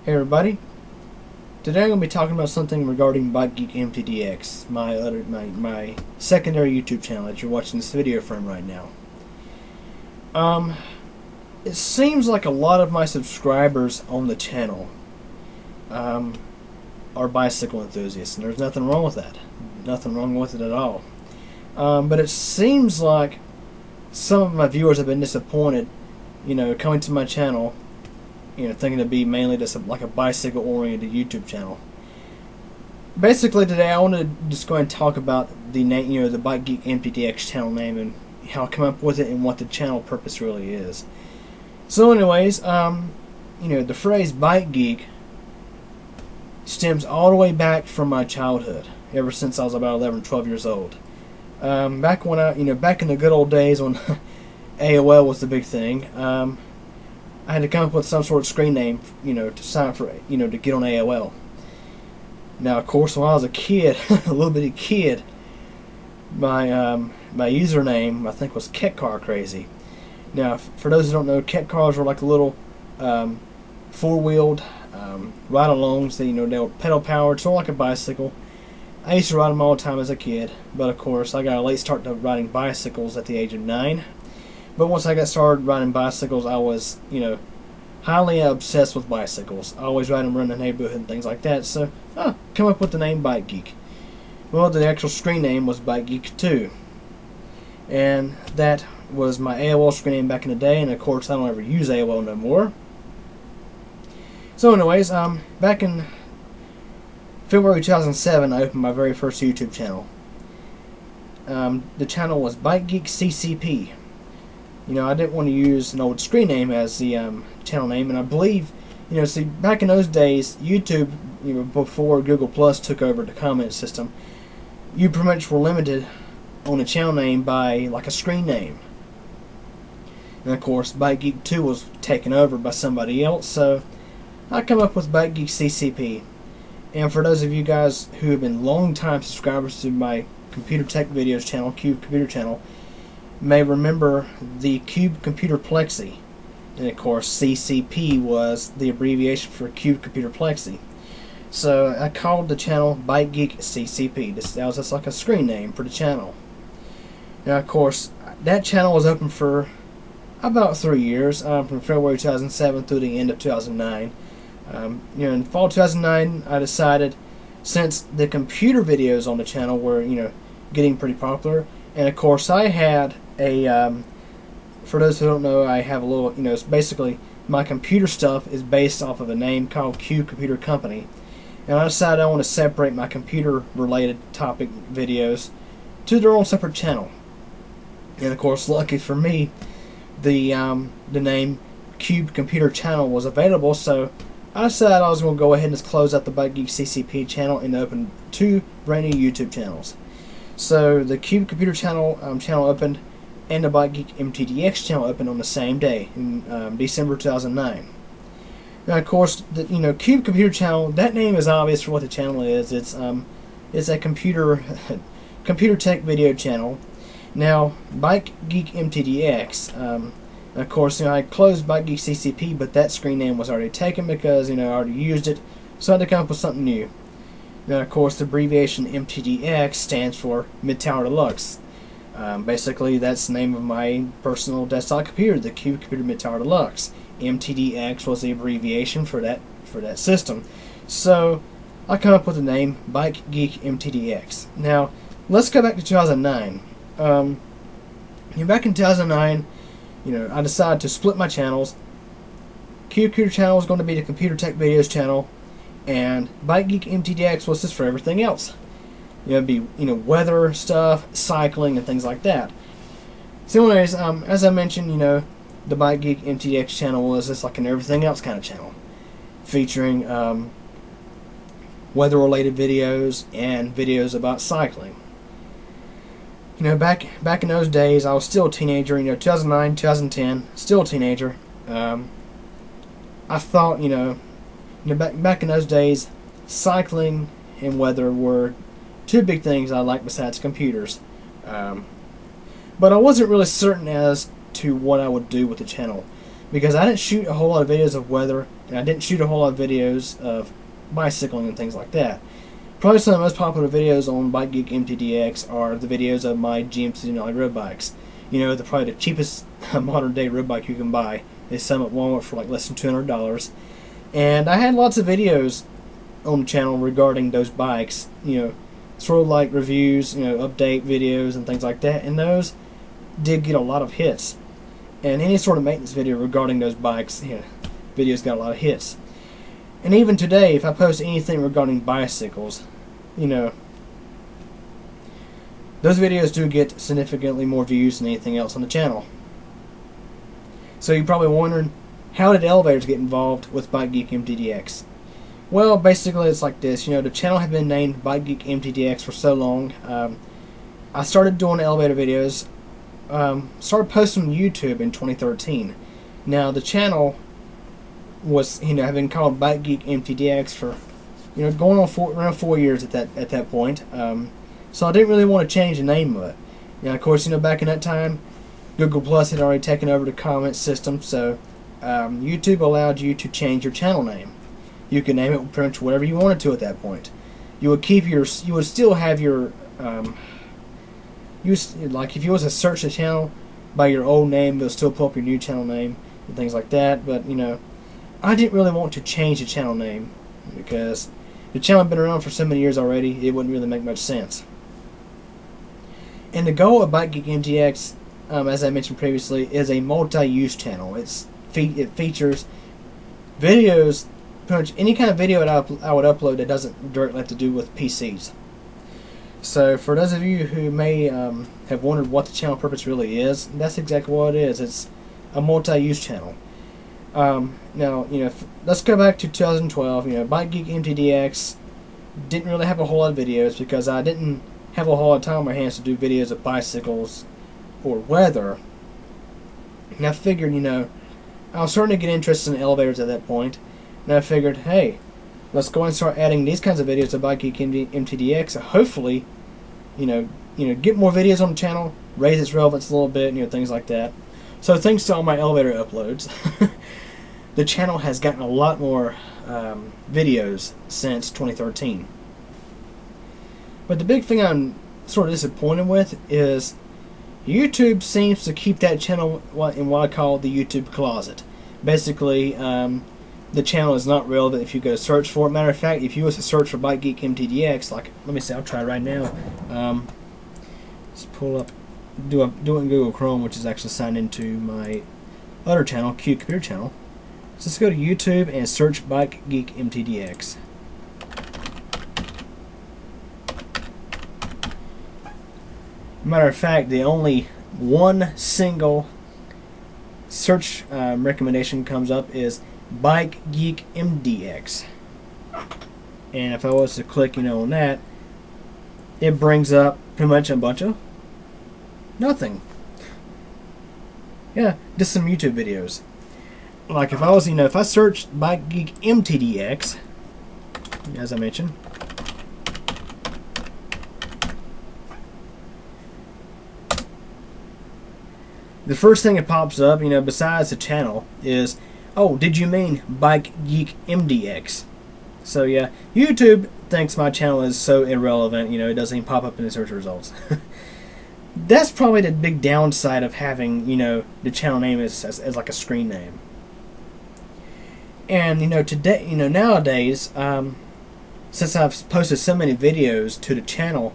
Hey everybody, today I'm going to be talking about something regarding BikeGeekMTDX, my secondary YouTube channel that you're watching this video from right now. It seems like a lot of my subscribers on the channel are bicycle enthusiasts, and there's nothing wrong with that. Nothing wrong with it at all. But it seems like some of my viewers have been disappointed, coming to my channel, thinking to be mainly just like a bicycle-oriented YouTube channel. Basically, today I want to just go ahead and talk about the name, the BikeGeekMTDX channel name and how I come up with it and what the channel purpose really is. So, anyways, the phrase bike geek stems all the way back from my childhood, ever since I was about 11, 12 years old. Back when back in the good old days when AOL was the big thing. I had to come up with some sort of screen name, to sign for, to get on AOL. Now, of course, when I was a kid, a little bitty kid, my username, I think, was KetCarCrazy. Now, for those who don't know, KetCars were like a little four-wheeled ride-alongs that, they were pedal-powered, sort of like a bicycle. I used to ride them all the time as a kid, but of course, I got a late start to riding bicycles at the age of 9. But once I got started riding bicycles, I was, highly obsessed with bicycles. I always ride them around the neighborhood and things like that. So, come up with the name Bike Geek. Well, the actual screen name was Bike Geek 2. And that was my AOL screen name back in the day. And of course, I don't ever use AOL no more. So anyways, back in February 2007, I opened my very first YouTube channel. The channel was BikeGeekCCP. I didn't want to use an old screen name as the channel name, and I believe, see, back in those days, YouTube, before Google Plus took over the comment system, you pretty much were limited on a channel name by like a screen name. And of course, Bike Geek 2 was taken over by somebody else, so I come up with Bike Geek CCP. And for those of you guys who have been long-time subscribers to my computer tech videos channel, CubeComputerChannel, may remember the CubeComputerPlexi, and of course CCP was the abbreviation for CubeComputerPlexi. So I called the channel Bike Geek CCP. That was just like a screen name for the channel. Now, of course, that channel was open for about 3 years, from February 2007 through the end of 2009. In fall 2009, I decided, since the computer videos on the channel were, getting pretty popular, and of course I had a, for those who don't know, I have a little, it's basically, my computer stuff is based off of a name called Cube Computer Company. And I decided I want to separate my computer related topic videos to their own separate channel. And of course, lucky for me, the name CubeComputerChannel was available, so I decided I was going to go ahead and just close out the Bike Geek CCP channel and open 2 brand new YouTube channels. So the CubeComputerChannel channel opened, and the BikeGeekMTDX channel opened on the same day in December 2009. Now, of course, the CubeComputerChannel, that name is obvious for what the channel is. It's a computer tech video channel. Now, BikeGeekMTDX, of course, I closed BikeGeekCCP, but that screen name was already taken because I already used it, so I had to come up with something new. Now, of course, the abbreviation MTDX stands for Mid-Tower Deluxe. Basically, that's the name of my personal desktop computer, the CubeComputer Mid-Tower Deluxe. MTDX was the abbreviation for that system. So, I come up with the name BikeGeekMTDX. Now, let's go back to 2009. Back in 2009, I decided to split my channels. CubeComputerChannel was going to be the computer tech videos channel, and BikeGeekMTDX was just for everything else. It'd be weather stuff, cycling, and things like that. So anyways, as I mentioned, the BikeGeekMTDX channel was just like an everything else kind of channel, featuring weather-related videos and videos about cycling. Back in those days, I was still a teenager. 2009, 2010, still a teenager. I thought, back in those days, cycling and weather were 2 big things I liked besides computers. But I wasn't really certain as to what I would do with the channel. because I didn't shoot a whole lot of videos of weather, and I didn't shoot a whole lot of videos of bicycling and things like that. Probably some of the most popular videos on BikeGeekMTDX are the videos of my GMC Denali road bikes. You know, they're probably the cheapest modern day road bike you can buy. They sell them at Walmart for like less than $200. And I had lots of videos on the channel regarding those bikes, you know, sort of like reviews, you know, update videos and things like that. And those did get a lot of hits. And any sort of maintenance video regarding those bikes, you know, videos got a lot of hits. And even today, if I post anything regarding bicycles, you know, those videos do get significantly more views than anything else on the channel. So you're probably wondering, how did elevators get involved with BikeGeekMTDX? Well, basically it's like this. You know, the channel had been named BikeGeekMTDX for so long. I started doing elevator videos, started posting on YouTube in 2013. Now the channel was, you know, had been called BikeGeekMTDX for, you know, going on around 4 years at that point. So I didn't really want to change the name of it. Now, of course, you know, back in that time, Google Plus had already taken over the comment system, so YouTube allowed you to change your channel name. You could name it pretty much whatever you wanted to at that point. You would still have your, like if you was to search the channel by your old name, it'll still pull up your new channel name and things like that. But you know, I didn't really want to change the channel name because the channel had been around for so many years already. It wouldn't really make much sense. And the goal of BikeGeekMTDX, as I mentioned previously, is a multi-use channel. It features videos, pretty much any kind of video that I would upload that doesn't directly have to do with PCs. So for those of you who may have wondered what the channel purpose really is, that's exactly what it is. It's a multi-use channel. Now, you know, let's go back to 2012. You know, BikeGeekMTDX didn't really have a whole lot of videos because I didn't have a whole lot of time on my hands to do videos of bicycles or weather. And I figured, you know, I was starting to get interested in elevators at that point, and I figured, hey, let's go and start adding these kinds of videos to BikeGeekMTDX. So hopefully, you know, get more videos on the channel, raise its relevance a little bit, you know, things like that. So thanks to all my elevator uploads, the channel has gotten a lot more videos since 2013. But the big thing I'm sort of disappointed with is YouTube seems to keep that channel in what I call the YouTube closet. Basically, the channel is not relevant if you go to search for it. Matter of fact, if you was to search for BikeGeekMTDX, like, let me see, I'll try right now. Let's pull up, do it in Google Chrome, which is actually signed into my other channel, CubeComputerChannel. So let's go to YouTube and search BikeGeekMTDX. Matter of fact, the only one single search recommendation comes up is BikeGeekMTDX. And if I was to click, you know, on that, it brings up pretty much a bunch of nothing. Yeah, just some YouTube videos. Like if I was, you know, if I searched BikeGeekMTDX, as I mentioned, the first thing that pops up, you know, besides the channel is, oh, did you mean BikeGeekMTDX? So yeah, YouTube thinks my channel is so irrelevant, you know, it doesn't even pop up in the search results. That's probably the big downside of having, you know, the channel name as like a screen name. And you know, today, you know, nowadays, since I've posted so many videos to the channel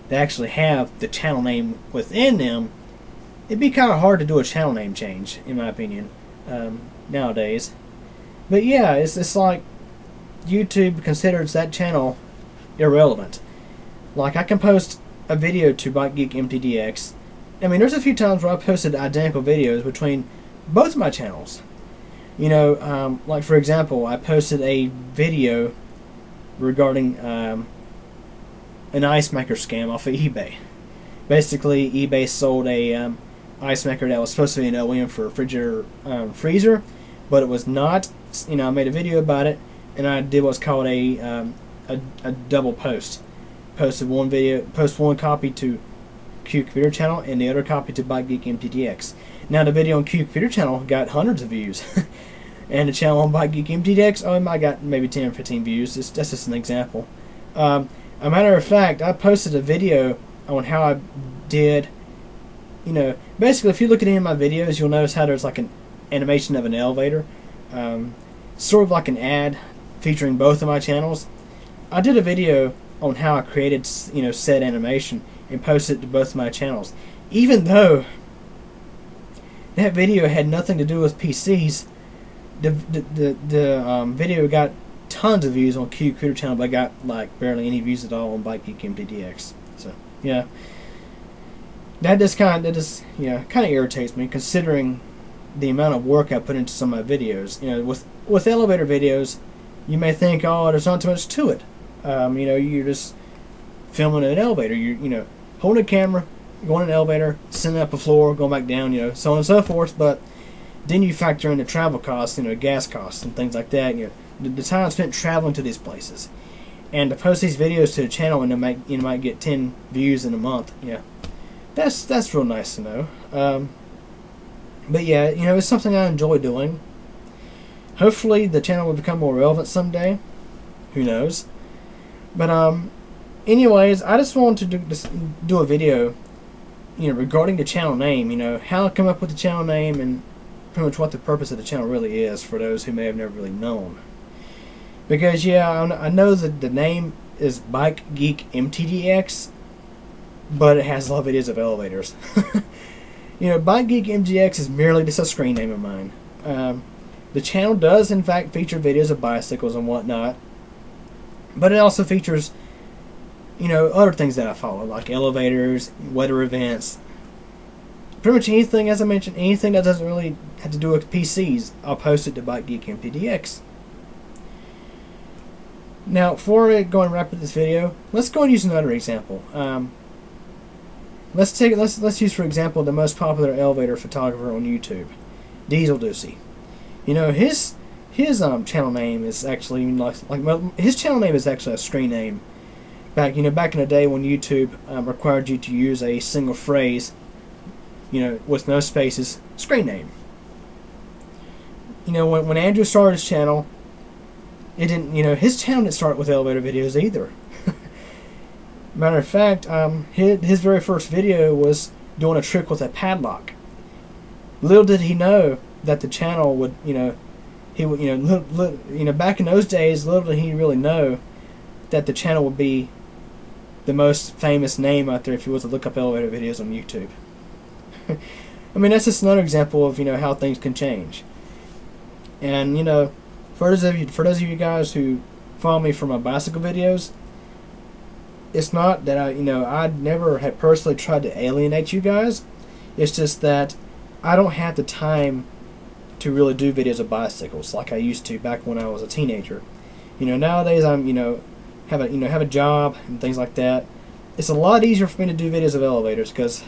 that actually have the channel name within them, it'd be kind of hard to do a channel name change, in my opinion, nowadays. But yeah, it's like YouTube considers that channel irrelevant. Like I can post a video to BikeGeekMTDX. I mean, there's a few times where I posted identical videos between both of my channels. You know, like for example, I posted a video regarding an ice maker scam off of eBay. Basically, eBay sold a ice maker that was supposed to be an OEM for a refrigerator freezer, but it was not. You know, I made a video about it, and I did what's called a double post. Posted one video, post one copy to CubeComputerChannel and the other copy to BikeGeekMTDX. Now the video on CubeComputerChannel got hundreds of views. And the channel on BikeGeekMTDX, oh, it might got maybe 10 or 15 views. That's just an example. A matter of fact, I posted a video on how I did, basically if you look at any of my videos, you'll notice how there's like an animation of an elevator. Sort of like an ad featuring both of my channels. I did a video on how I created, said animation and posted it to both of my channels. Even though that video had nothing to do with PCs, the video got tons of views on CubeComputerChannel, but I got like barely any views at all on BikeGeekMTDX. So yeah, that just kind of irritates me, considering the amount of work I put into some of my videos. With elevator videos, you may think, oh, there's not too much to it. You're just filming in an elevator. You're holding a camera, going in an elevator, sending up a floor, going back down, so on and so forth. But then you factor in the travel costs, gas costs and things like that. The time spent traveling to these places, and to post these videos to the channel and you might get 10 views in a month. Yeah, that's real nice to know. But yeah, it's something I enjoy doing. Hopefully the channel will become more relevant someday. Who knows? But anyways, I just wanted to do a video, regarding the channel name. How I come up with the channel name and pretty much what the purpose of the channel really is for those who may have never really known. Because yeah, I know that the name is BikeGeekMTDX, but it has a lot of videos of elevators. BikeGeekMTDX is merely just a screen name of mine. The channel does in fact feature videos of bicycles and whatnot, but it also features, other things that I follow, like elevators, weather events, pretty much anything, as I mentioned, anything that doesn't really have to do with PCs, I'll post it to BikeGeekMTDX. Now, before we go and wrap up this video, let's go and use another example. Let's use, for example, the most popular elevator photographer on YouTube, Diesel Ducey. His channel name is actually his channel name is actually a screen name. Back in the day when YouTube required you to use a single phrase, with no spaces, screen name. When Andrew started his channel, it didn't, his channel didn't start with elevator videos either. Matter of fact, his very first video was doing a trick with a padlock. Little did he know that the channel would, he would, back in those days, little did he really know that the channel would be the most famous name out there if you was to look up elevator videos on YouTube. I mean, that's just another example of how things can change. And for those of you guys who follow me for my bicycle videos, it's not that I never had personally tried to alienate you guys. It's just that I don't have the time to really do videos of bicycles like I used to back when I was a teenager. Nowadays I'm have a job and things like that. It's a lot easier for me to do videos of elevators because,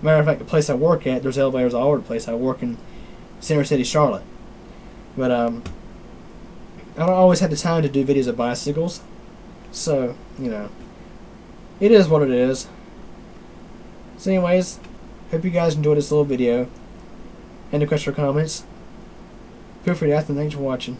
matter of fact, the place I work at, there's elevators all over the place. I work in Center City, Charlotte. But I don't always have the time to do videos of bicycles. So, it is what it is. So anyways, hope you guys enjoyed this little video. Any questions or comments? Feel free to ask them. Thanks for watching.